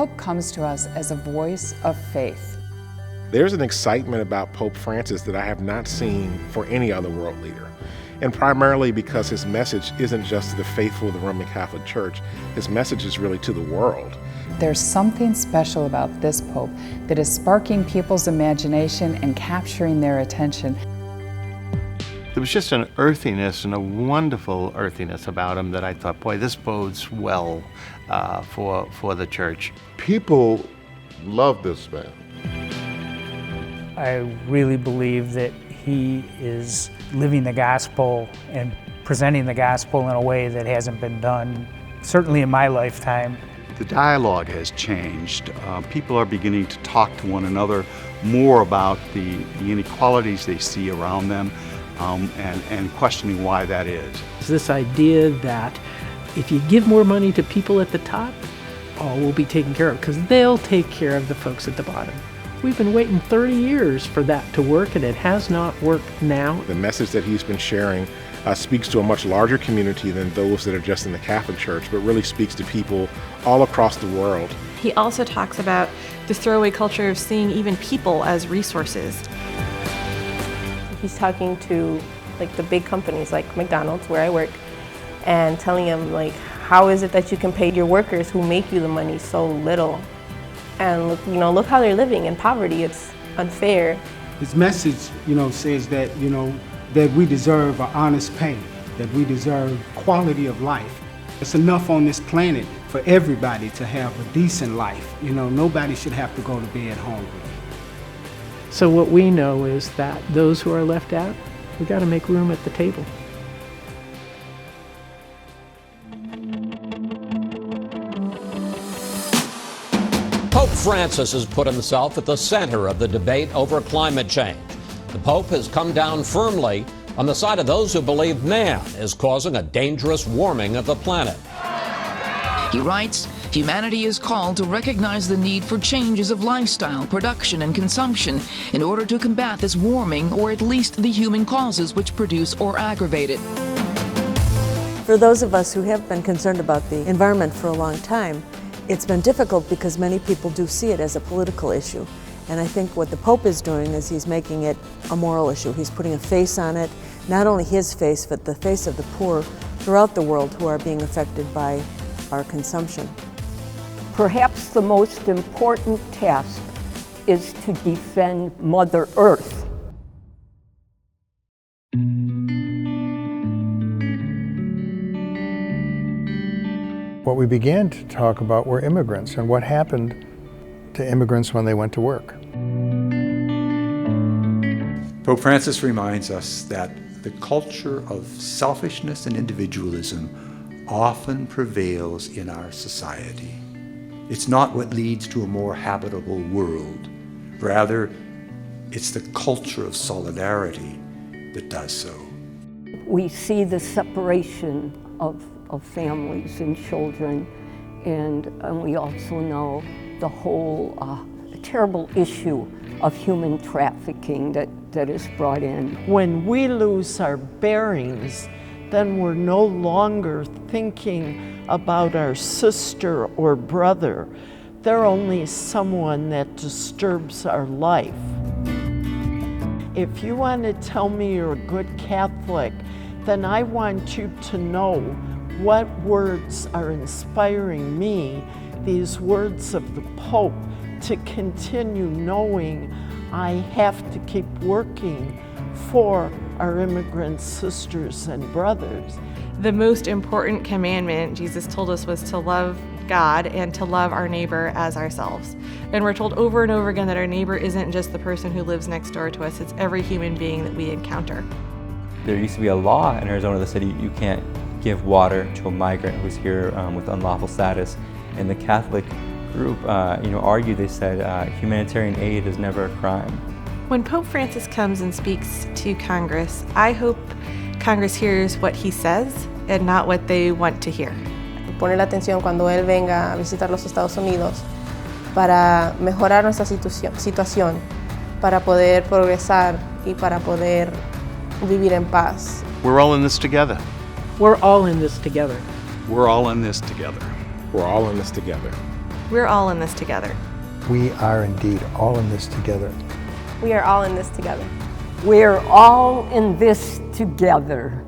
Pope comes to us as a voice of faith. There's an excitement about Pope Francis that I have not seen for any other world leader. And primarily because his message isn't just to the faithful of the Roman Catholic Church, his message is really to the world. There's something special about this Pope that is sparking people's imagination and capturing their attention. There was just an earthiness and a wonderful earthiness about him that I thought, boy, this bodes well for the church. People love this man. I really believe that he is living the gospel and presenting the gospel in a way that hasn't been done, certainly in my lifetime. The dialogue has changed. People are beginning to talk to one another more about the inequalities they see around them and questioning why that is. It's this idea that if you give more money to people at the top, all will be taken care of because they'll take care of the folks at the bottom. We've been waiting 30 years for that to work, and it has not worked now. The message that he's been sharing speaks to a much larger community than those that are just in the Catholic Church, but really speaks to people all across the world. He also talks about the throwaway culture of seeing even people as resources. He's talking to like the big companies like McDonald's, where I work, and telling them like, how is it that you can pay your workers who make you the money so little? And look how they're living in poverty. It's unfair. His message, says that, that we deserve an honest pay, that we deserve quality of life. It's enough on this planet for everybody to have a decent life. Nobody should have to go to bed hungry. So what we know is that those who are left out, we got to make room at the table. Pope Francis has put himself at the center of the debate over climate change. The Pope has come down firmly on the side of those who believe man is causing a dangerous warming of the planet. He writes, humanity is called to recognize the need for changes of lifestyle, production, and consumption in order to combat this warming, or at least the human causes which produce or aggravate it. For those of us who have been concerned about the environment for a long time, it's been difficult because many people do see it as a political issue. And I think what the Pope is doing is he's making it a moral issue. He's putting a face on it, not only his face, but the face of the poor throughout the world who are being affected by our consumption. Perhaps the most important task is to defend Mother Earth. What we began to talk about were immigrants and what happened to immigrants when they went to work. Pope Francis reminds us that the culture of selfishness and individualism often prevails in our society. It's not what leads to a more habitable world. Rather, it's the culture of solidarity that does so. We see the separation of families and children, and we also know the whole terrible issue of human trafficking that is brought in. When we lose our bearings, then we're no longer thinking about our sister or brother. They're only someone that disturbs our life. If you want to tell me you're a good Catholic, then I want you to know what words are inspiring me, these words of the Pope, to continue knowing I have to keep working for our immigrant sisters and brothers. The most important commandment Jesus told us was to love God and to love our neighbor as ourselves. And we're told over and over again that our neighbor isn't just the person who lives next door to us, it's every human being that we encounter. There used to be a law in Arizona that said you can't give water to a migrant who's here with unlawful status. And the Catholic group argued, they said humanitarian aid is never a crime. When Pope Francis comes and speaks to Congress, I hope Congress hears what he says and not what they want to hear. Poner la atención cuando él venga a visitar los Estados Unidos para mejorar nuestra situación, para poder progresar y para poder vivir en paz. We're all in this together. We're all in this together. We're all in this together. We're all in this together. We're all in this together. We are indeed all in this together. We are all in this together. We're all in this together.